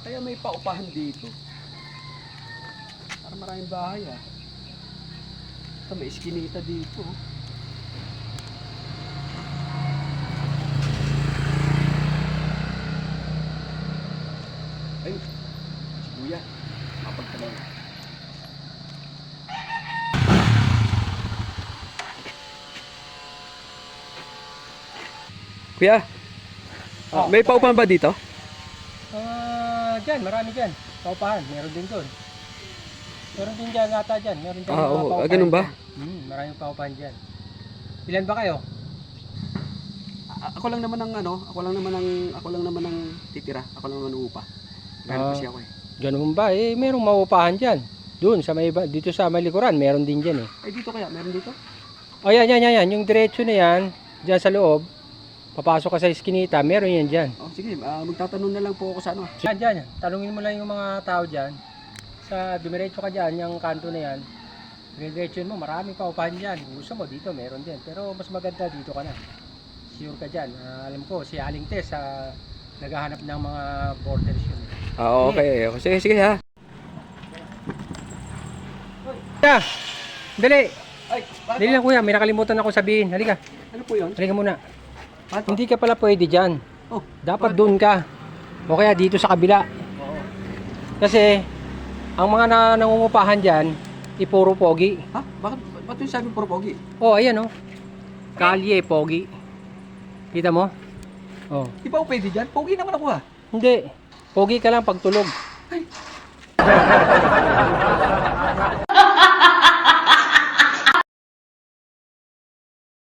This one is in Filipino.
Kaya may paupahan dito. Para maraming bahay ah. Ito, may iskinita dito. Ayun, si Kuya. Mapagtanong. Kuya, may paupahan ba dito? Dyan, marami dyan. Paupahan, meron din doon. Meron din dyan ata dyan. Meron dyan mga Oo, paupahan ganun ba? dyan. Maraming paupahan dyan. Ilan ba kayo? Ako lang naman ang titira. Ako lang naman ang upa. Ganun kasi ako eh. Ganun ba? Merong maupahan dyan. Doon, dito sa may likuran, meron din dyan eh. Ay dito kaya, meron dito? O yan. Yung diretso na yan, dyan sa loob, papasok ka sa iskinita, meron yan dyan. Oh, sige, magtatanong na lang po ako sa ano. Dyan. Tanungin mo lang yung mga tao dyan. Sa dumiretso ka dyan, yung kanto na yan. Diretso mo, marami pa upahan dyan. Kung gusto mo, dito meron din. Pero mas maganda dito ka na. Sure ka dyan. Alam ko, si Aling Tess, naghahanap ng mga borders yun. Okay. Sige ha. Kuya, dali. Ay, Dali lang kuya, may nakalimutan ako sabihin. Halika, ano po yun? halika muna. Pato? Hindi ka pala pwede dyan. Oh, Dapat doon ka. O kaya dito sa kabila. oo. Kasi, ang mga nangungupahan dyan, puro pogi. Ha? Bakit yung sabi puro pogi? Oh, ayan oh. Kalye, pogi. Kita mo? Oh. Di ba ako pwede dyan? Pogi naman ako ha. Hindi. Pogi ka lang pag tulog.